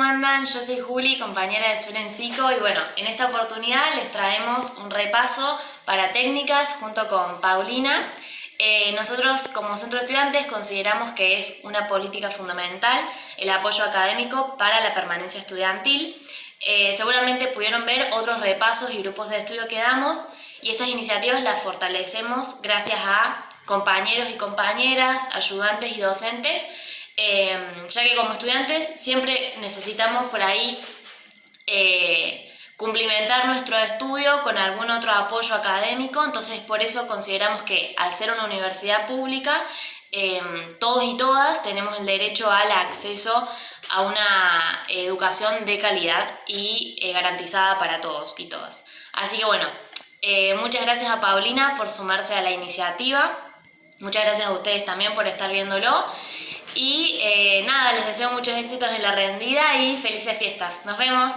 andan? Yo soy Juli, compañera de Suelen Psico, y bueno, en esta oportunidad les traemos un repaso para técnicas junto con Paulina. Nosotros como centro de estudiantes consideramos que es una política fundamental el apoyo académico para la permanencia estudiantil. Seguramente pudieron ver otros repasos y grupos de estudio que damos, y estas iniciativas las fortalecemos gracias a compañeros y compañeras, ayudantes y docentes, ya que como estudiantes siempre necesitamos por ahí cumplimentar nuestro estudio con algún otro apoyo académico. Entonces por eso consideramos que al ser una universidad pública, todos y todas tenemos el derecho al acceso a una educación de calidad y garantizada para todos y todas. Así que bueno, muchas gracias a Paulina por sumarse a la iniciativa. Muchas gracias a ustedes también por estar viéndolo. Y nada, les deseo muchos éxitos en la rendida y felices fiestas. Nos vemos.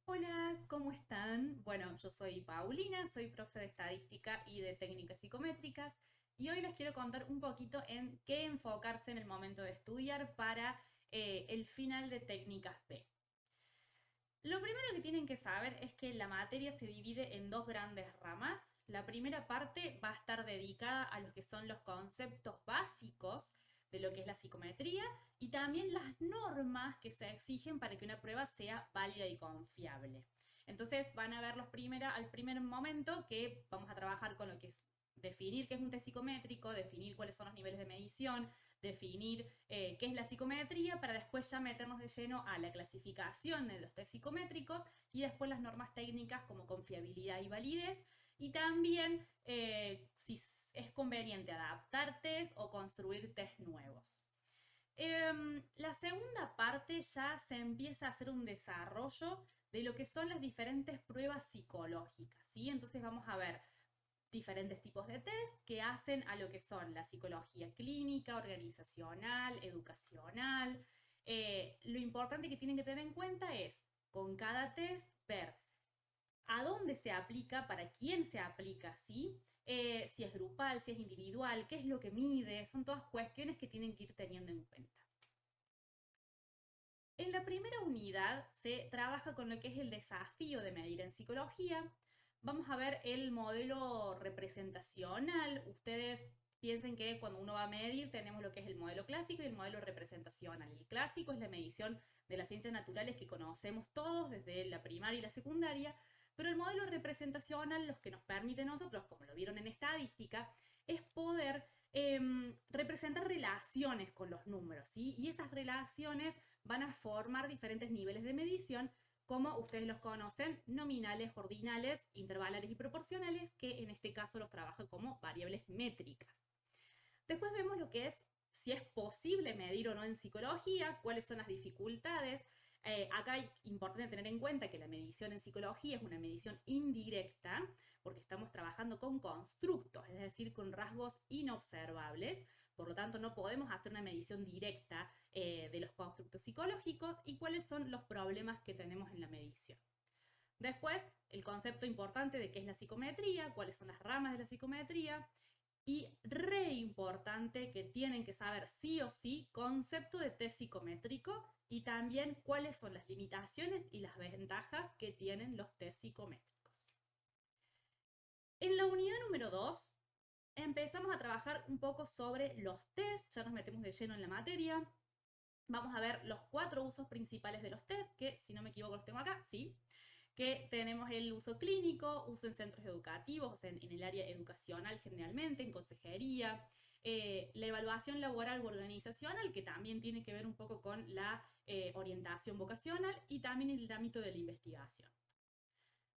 Hola, ¿cómo están? Bueno, yo soy Paulina, soy profe de estadística y de técnicas psicométricas y hoy les quiero contar un poquito en qué enfocarse en el momento de estudiar para el final de técnicas B. Lo primero que tienen que saber es que la materia se divide en dos grandes ramas. La primera parte va a estar dedicada a lo que son los conceptos básicos de lo que es la psicometría y también las normas que se exigen para que una prueba sea válida y confiable. Entonces van a ver al primer momento que vamos a trabajar con lo que es definir qué es un test psicométrico, definir cuáles son los niveles de medición, definir qué es la psicometría, para después ya meternos de lleno a la clasificación de los test psicométricos y después las normas técnicas como confiabilidad y validez, y también si es conveniente adaptar test o construir test nuevos. La segunda parte ya se empieza a hacer un desarrollo de lo que son las diferentes pruebas psicológicas, ¿sí? Entonces vamos a ver diferentes tipos de test que hacen a lo que son la psicología clínica, organizacional, educacional. Lo importante que tienen que tener en cuenta es, con cada test, ver a dónde se aplica, para quién se aplica, ¿sí? Si es grupal, si es individual, qué es lo que mide, son todas cuestiones que tienen que ir teniendo en cuenta. En la primera unidad se trabaja con lo que es el desafío de medir en psicología. Vamos a ver el modelo representacional. Ustedes piensen que cuando uno va a medir tenemos lo que es el modelo clásico y el modelo representacional. El clásico es la medición de las ciencias naturales que conocemos todos desde la primaria y la secundaria, pero el modelo representacional, lo que nos permite a nosotros, como lo vieron en estadística, es poder representar relaciones con los números, ¿sí? Y esas relaciones van a formar diferentes niveles de medición, como ustedes los conocen, nominales, ordinales, intervalares y proporcionales, que en este caso los trabajo como variables métricas. Después vemos lo que es si es posible medir o no en psicología, cuáles son las dificultades. Acá es importante tener en cuenta que la medición en psicología es una medición indirecta, porque estamos trabajando con constructos, es decir, con rasgos inobservables. Por lo tanto, no podemos hacer una medición directa de los constructos psicológicos y cuáles son los problemas que tenemos en la medición. Después, el concepto importante de qué es la psicometría, cuáles son las ramas de la psicometría, y re importante que tienen que saber sí o sí concepto de test psicométrico y también cuáles son las limitaciones y las ventajas que tienen los test psicométricos. En la unidad número 2 empezamos a trabajar un poco sobre los test, ya nos metemos de lleno en la materia. Vamos a ver los 4 usos principales de los test, que si no me equivoco los tengo acá, sí, que tenemos el uso clínico, uso en centros educativos, o sea, en el área educacional generalmente, en consejería, la evaluación laboral o organizacional, que también tiene que ver un poco con la orientación vocacional, y también en el ámbito de la investigación.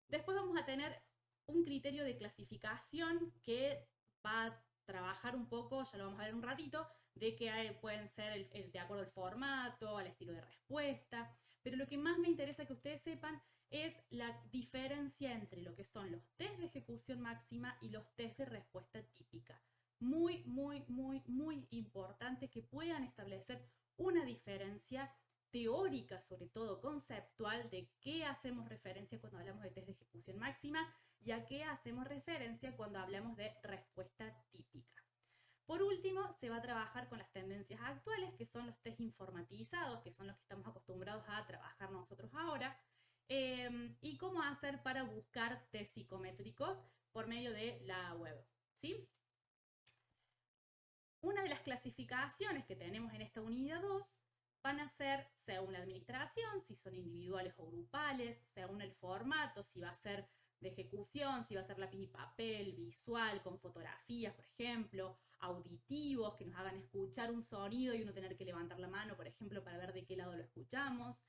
Después vamos a tener un criterio de clasificación que va a trabajar un poco, ya lo vamos a ver un ratito, de que pueden ser de acuerdo al formato, al estilo de respuesta, pero lo que más me interesa que ustedes sepan es la diferencia entre lo que son los test de ejecución máxima y los test de respuesta típica. Muy, muy, muy, muy importante que puedan establecer una diferencia teórica, sobre todo conceptual, de qué hacemos referencia cuando hablamos de test de ejecución máxima y a qué hacemos referencia cuando hablamos de respuesta típica. Por último, se va a trabajar con las tendencias actuales, que son los test informatizados, que son los que estamos acostumbrados a trabajar nosotros ahora, y cómo hacer para buscar test psicométricos por medio de la web, ¿sí? Una de las clasificaciones que tenemos en esta unidad 2 van a ser según la administración, si son individuales o grupales, según el formato, si va a ser de ejecución, si va a ser lápiz y papel, visual, con fotografías, por ejemplo, auditivos, que nos hagan escuchar un sonido y uno tener que levantar la mano, por ejemplo, para ver de qué lado lo escuchamos,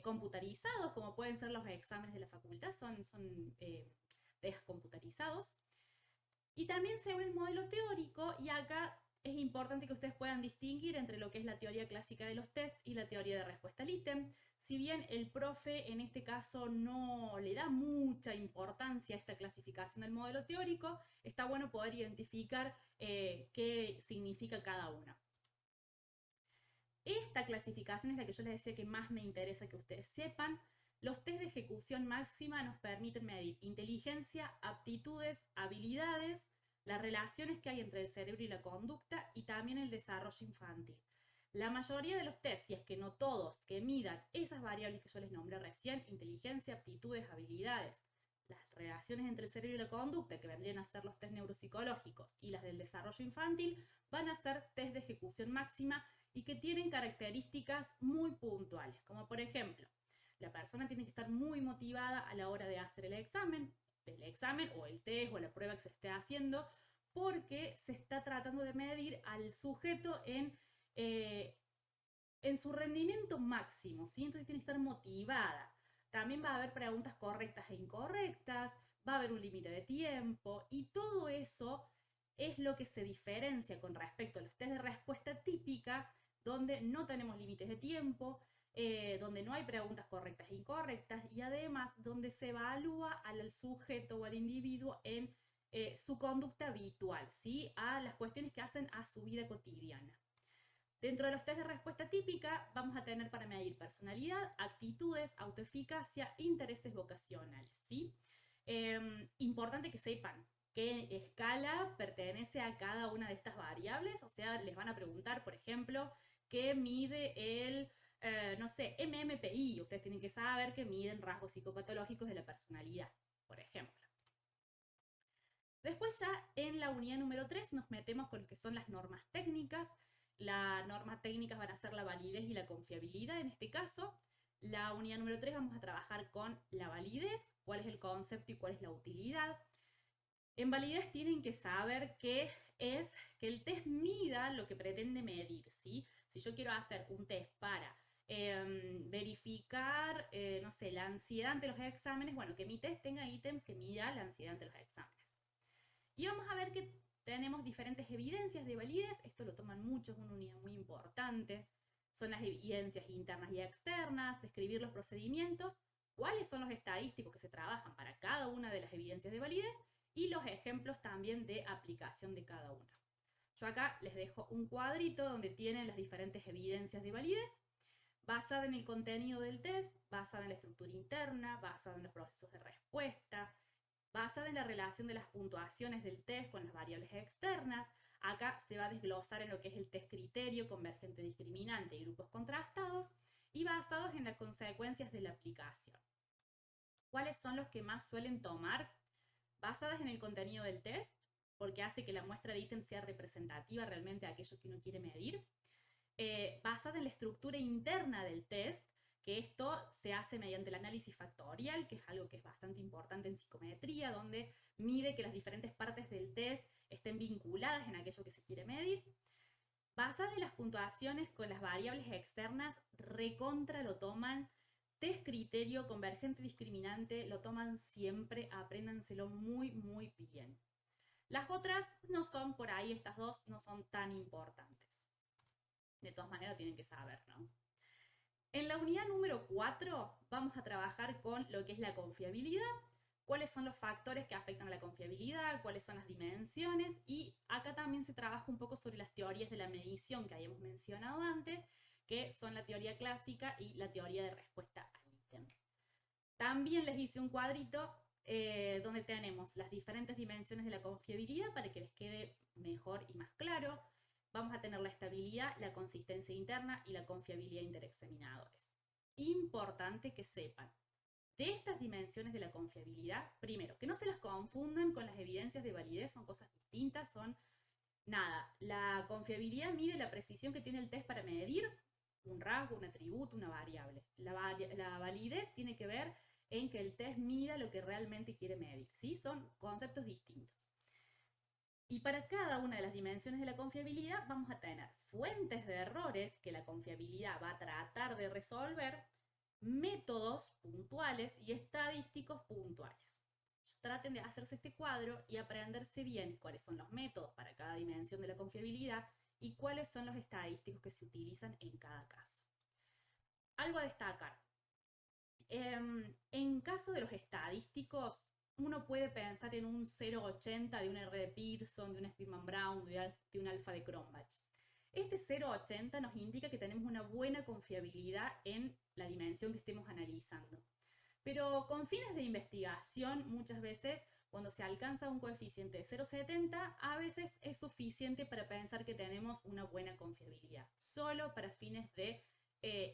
computarizados, como pueden ser los exámenes de la facultad, son test computarizados. Y también según el modelo teórico, y acá es importante que ustedes puedan distinguir entre lo que es la teoría clásica de los test y la teoría de respuesta al ítem. Si bien el profe en este caso no le da mucha importancia a esta clasificación del modelo teórico, está bueno poder identificar qué significa cada una. Esta clasificación es la que yo les decía que más me interesa que ustedes sepan. Los test de ejecución máxima nos permiten medir inteligencia, aptitudes, habilidades, las relaciones que hay entre el cerebro y la conducta y también el desarrollo infantil. La mayoría de los test, si es que no todos, que midan esas variables que yo les nombré recién, inteligencia, aptitudes, habilidades, las relaciones entre el cerebro y la conducta, que vendrían a ser los test neuropsicológicos, y las del desarrollo infantil, van a ser test de ejecución máxima y que tienen características muy puntuales, como por ejemplo, la persona tiene que estar muy motivada a la hora de hacer el examen o el test o la prueba que se esté haciendo, porque se está tratando de medir al sujeto en su rendimiento máximo, ¿sí? Entonces tiene que estar motivada. También va a haber preguntas correctas e incorrectas, va a haber un límite de tiempo y todo eso es lo que se diferencia con respecto a los test de respuesta típica, donde no tenemos límites de tiempo, donde no hay preguntas correctas e incorrectas y además donde se evalúa al sujeto o al individuo en su conducta habitual, ¿sí? A las cuestiones que hacen a su vida cotidiana. Dentro de los test de respuesta típica vamos a tener para medir personalidad, actitudes, autoeficacia, intereses vocacionales, ¿sí? Importante que sepan qué escala pertenece a cada una de estas variables, o sea, les van a preguntar, por ejemplo, qué mide el, no sé, MMPI, ustedes tienen que saber que miden rasgos psicopatológicos de la personalidad, por ejemplo. Después ya en la unidad número 3 nos metemos con lo que son las normas técnicas. Las normas técnicas van a ser la validez y la confiabilidad en este caso. La unidad número 3 vamos a trabajar con la validez, cuál es el concepto y cuál es la utilidad. En validez tienen que saber qué es que el test mida lo que pretende medir, ¿sí? Si yo quiero hacer un test para verificar, no sé, la ansiedad ante los exámenes, bueno, que mi test tenga ítems que mida la ansiedad ante los exámenes. Y vamos a ver que tenemos diferentes evidencias de validez, esto lo toman mucho, es una unidad muy importante. Son las evidencias internas y externas, describir los procedimientos, cuáles son los estadísticos que se trabajan para cada una de las evidencias de validez y los ejemplos también de aplicación de cada una. Yo acá les dejo un cuadrito donde tienen las diferentes evidencias de validez, basada en el contenido del test, basada en la estructura interna, basada en los procesos de respuesta, basada en la relación de las puntuaciones del test con las variables externas. Acá se va a desglosar en lo que es el test criterio, convergente discriminante y grupos contrastados, y basados en las consecuencias de la aplicación. ¿Cuáles son los que más suelen tomar? Basadas en el contenido del test, porque hace que la muestra de ítems sea representativa realmente a aquello que uno quiere medir. Basada en la estructura interna del test, que esto se hace mediante el análisis factorial, que es algo que es bastante importante en psicometría, donde mide que las diferentes partes del test estén vinculadas en aquello que se quiere medir. Basada en las puntuaciones con las variables externas, recontra lo toman. Test criterio, convergente discriminante, lo toman siempre, apréndanselo muy, muy bien. Las otras no son por ahí, estas dos no son tan importantes. De todas maneras tienen que saber, ¿no? En la unidad número 4 vamos a trabajar con lo que es la confiabilidad, cuáles son los factores que afectan a la confiabilidad, cuáles son las dimensiones, y acá también se trabaja un poco sobre las teorías de la medición que habíamos mencionado antes, que son la teoría clásica y la teoría de respuesta al ítem. También les hice un cuadrito donde tenemos las diferentes dimensiones de la confiabilidad para que les quede mejor y más claro. Vamos a tener la estabilidad, la consistencia interna y la confiabilidad interexaminadores. Importante que sepan de estas dimensiones de la confiabilidad, primero, que no se las confundan con las evidencias de validez, son cosas distintas, son nada. La confiabilidad mide la precisión que tiene el test para medir un rasgo, un atributo, una variable. La validez tiene que ver en que el test mida lo que realmente quiere medir, ¿sí? Son conceptos distintos. Y para cada una de las dimensiones de la confiabilidad vamos a tener fuentes de errores que la confiabilidad va a tratar de resolver, métodos puntuales y estadísticos puntuales. Traten de hacerse este cuadro y aprenderse bien cuáles son los métodos para cada dimensión de la confiabilidad y cuáles son los estadísticos que se utilizan en cada caso. Algo a destacar. En caso de los estadísticos, uno puede pensar en un 0,80 de un R de Pearson, de un Spearman-Brown, de un alfa de Cronbach. Este 0,80 nos indica que tenemos una buena confiabilidad en la dimensión que estemos analizando. Pero con fines de investigación, muchas veces, cuando se alcanza un coeficiente de 0,70, a veces es suficiente para pensar que tenemos una buena confiabilidad, solo para fines de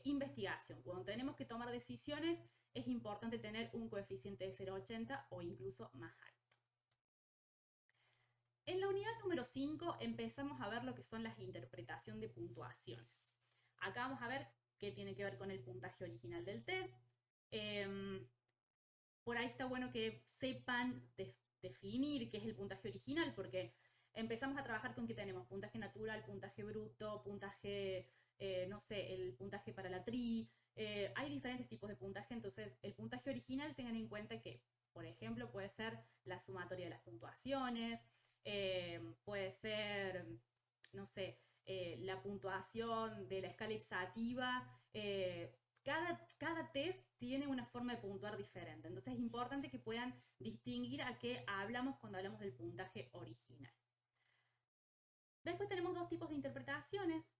investigación. Cuando tenemos que tomar decisiones, es importante tener un coeficiente de 0,80 o incluso más alto. En la unidad número 5 empezamos a ver lo que son las interpretaciones de puntuaciones. Acá vamos a ver qué tiene que ver con el puntaje original del test. Por ahí está bueno que sepan definir qué es el puntaje original, porque empezamos a trabajar con que tenemos puntaje natural, puntaje bruto, puntaje, no sé, el puntaje para la TRI. Hay diferentes tipos de puntaje, entonces el puntaje original tengan en cuenta que, por ejemplo, puede ser la sumatoria de las puntuaciones, puede ser, no sé, la puntuación de la escala ipsativa. Cada test tiene una forma de puntuar diferente, entonces es importante que puedan distinguir a qué hablamos cuando hablamos del puntaje original. Después tenemos dos tipos de interpretaciones.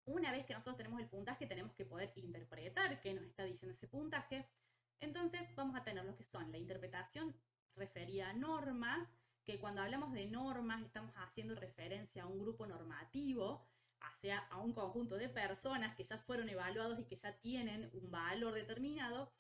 Una vez que nosotros tenemos el puntaje, tenemos que poder interpretar qué nos está diciendo ese puntaje. Entonces vamos a tener lo que son la interpretación referida a normas, que cuando hablamos de normas estamos haciendo referencia a un grupo normativo, a un conjunto de personas que ya fueron evaluados y que ya tienen un valor determinado.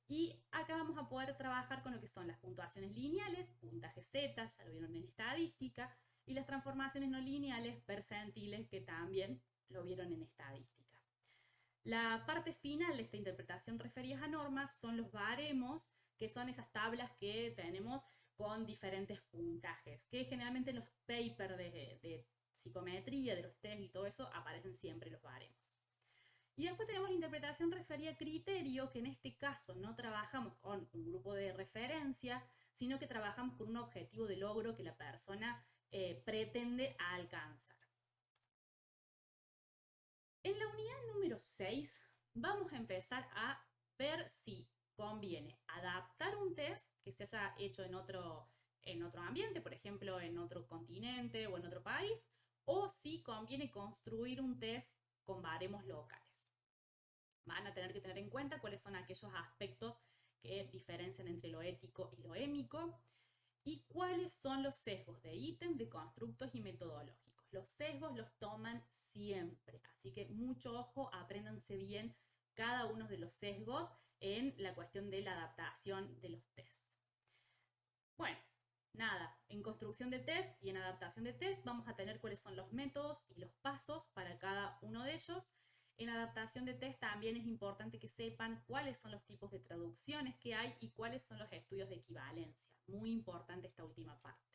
Y acá vamos a poder trabajar con lo que son las puntuaciones lineales, puntaje Z, ya lo vieron en estadística, y las transformaciones no lineales, percentiles, que también lo vieron en estadística. La parte final de esta interpretación referidas a normas son los baremos, que son esas tablas que tenemos con diferentes puntajes, que generalmente en los papers de psicometría, de los test y todo eso, aparecen siempre los baremos. Y después tenemos la interpretación referida a criterio, que en este caso no trabajamos con un grupo de referencia, sino que trabajamos con un objetivo de logro que la persona pretende alcanzar. En la unidad número 6 vamos a empezar a ver si conviene adaptar un test que se haya hecho en otro ambiente, por ejemplo en otro continente o en otro país, o si conviene construir un test con baremos locales. Van a tener que tener en cuenta cuáles son aquellos aspectos que diferencian entre lo ético y lo émico y cuáles son los sesgos de ítem, de constructos y metodológicos. Los sesgos los toman siempre, así que mucho ojo, apréndanse bien cada uno de los sesgos en la cuestión de la adaptación de los tests. Bueno, nada, en construcción de test y en adaptación de test vamos a tener cuáles son los métodos y los pasos para cada uno de ellos. En adaptación de test también es importante que sepan cuáles son los tipos de traducciones que hay y cuáles son los estudios de equivalencia. Muy importante esta última parte.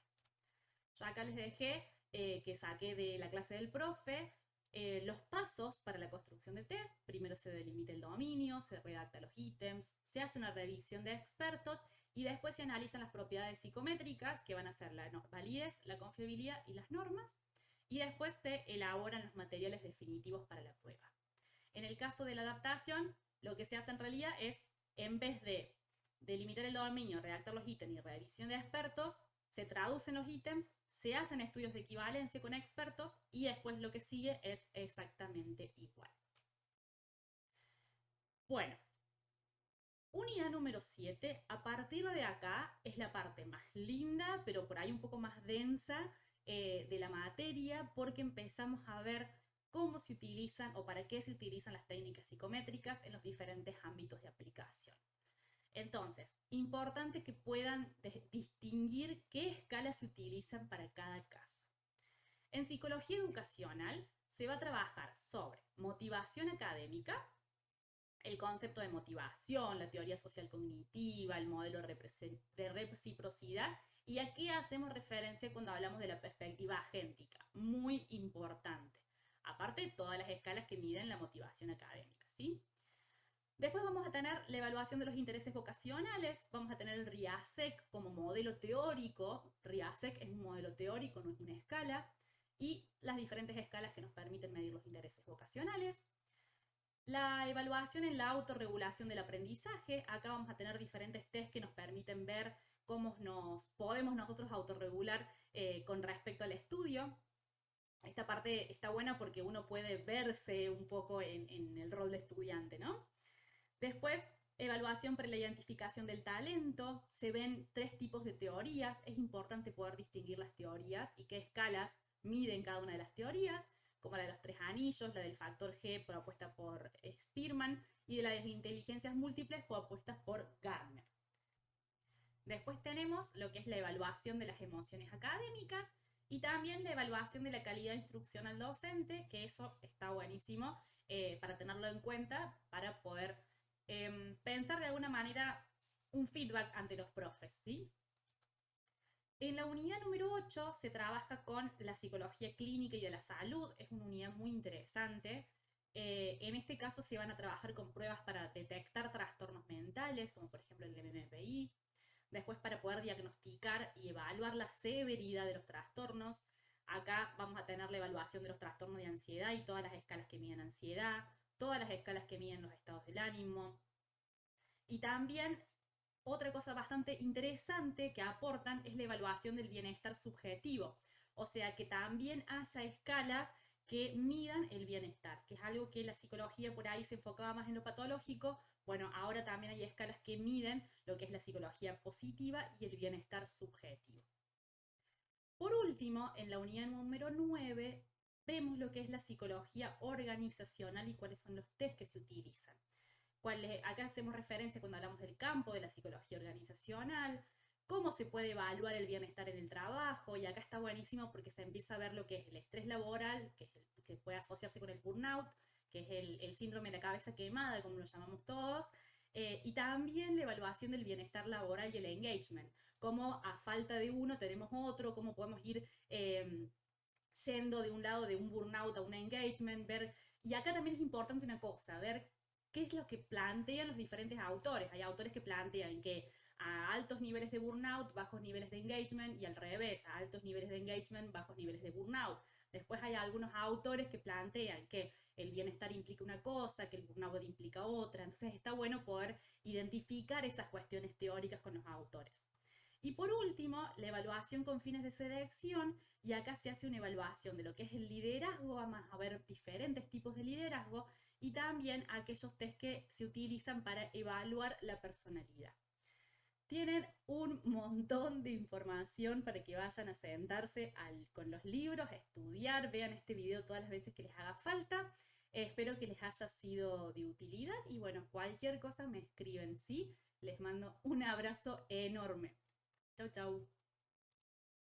Yo acá les dejé que saqué de la clase del profe los pasos para la construcción de test. Primero se delimita el dominio, se redacta los ítems, se hace una revisión de expertos y después se analizan las propiedades psicométricas que van a ser la validez, la confiabilidad y las normas. Y después se elaboran los materiales definitivos para la prueba. En el caso de la adaptación, lo que se hace en realidad es, en vez de delimitar el dominio, redactar los ítems y revisión de expertos, se traducen los ítems, se hacen estudios de equivalencia con expertos y después lo que sigue es exactamente igual. Bueno, Unidad número 7, a partir de acá es la parte más linda, pero por ahí un poco más densa de la materia, porque empezamos a ver cómo se utilizan o para qué se utilizan las técnicas psicométricas en los diferentes ámbitos de aplicación. Entonces, importante que puedan distinguir qué escalas se utilizan para cada caso. En psicología educacional se va a trabajar sobre motivación académica, el concepto de motivación, la teoría social cognitiva, el modelo de reciprocidad, y aquí hacemos referencia cuando hablamos de la perspectiva agéntica, muy importante, aparte de todas las escalas que miden la motivación académica, ¿sí? Después vamos a tener la evaluación de los intereses vocacionales, vamos a tener el RIASEC como modelo teórico, RIASEC es un modelo teórico, no es una escala, y las diferentes escalas que nos permiten medir los intereses vocacionales. La evaluación en la autorregulación del aprendizaje, acá vamos a tener diferentes test que nos permiten ver cómo nos podemos nosotros autorregular con respecto al estudio. Esta parte está buena porque uno puede verse un poco en el rol de estudiante, ¿no? Después, evaluación para la identificación del talento. Se ven 3 tipos de teorías. Es importante poder distinguir las teorías y qué escalas miden cada una de las teorías, como la de los 3 anillos, la del factor G propuesta por Spearman y de las inteligencias múltiples propuestas por Gardner. Después tenemos lo que es la evaluación de las emociones académicas y también la evaluación de la calidad instruccional docente, que eso está buenísimo para tenerlo en cuenta, para poder pensar de alguna manera un feedback ante los profes, ¿sí? En la unidad número 8 se trabaja con la psicología clínica y de la salud, es una unidad muy interesante. En este caso se van a trabajar con pruebas para detectar trastornos mentales, como por ejemplo el MMPI, después para poder diagnosticar y evaluar la severidad de los trastornos. Acá vamos a tener la evaluación de los trastornos de ansiedad y todas las escalas que miden ansiedad, todas las escalas que miden los estados del ánimo. Y también otra cosa bastante interesante que aportan es la evaluación del bienestar subjetivo. O sea, que también haya escalas que midan el bienestar, que es algo que la psicología por ahí se enfocaba más en lo patológico. Bueno, ahora también hay escalas que miden lo que es la psicología positiva y el bienestar subjetivo. Por último, en la unidad número 9, vemos lo que es la psicología organizacional y cuáles son los test que se utilizan. Acá hacemos referencia cuando hablamos del campo de la psicología organizacional, cómo se puede evaluar el bienestar en el trabajo, y acá está buenísimo porque se empieza a ver lo que es el estrés laboral, que puede asociarse con el burnout, que es el síndrome de la cabeza quemada, como lo llamamos todos, y también la evaluación del bienestar laboral y el engagement, cómo a falta de uno tenemos otro, cómo podemos ir yendo de un lado de un burnout a un engagement, ver, y acá también es importante una cosa, ver qué es lo que plantean los diferentes autores. Hay autores que plantean que a altos niveles de burnout, bajos niveles de engagement, y al revés, a altos niveles de engagement, bajos niveles de burnout. Después hay algunos autores que plantean que el bienestar implica una cosa, que el burnout implica otra. Entonces está bueno poder identificar esas cuestiones teóricas con los autores. Y por último, la evaluación con fines de selección, y acá se hace una evaluación de lo que es el liderazgo, vamos a ver diferentes tipos de liderazgo, y también aquellos test que se utilizan para evaluar la personalidad. Tienen un montón de información para que vayan a sentarse con los libros, a estudiar, vean este video todas las veces que les haga falta. Espero que les haya sido de utilidad y bueno, cualquier cosa me escriben, ¿sí? Les mando un abrazo enorme. Chau, chau.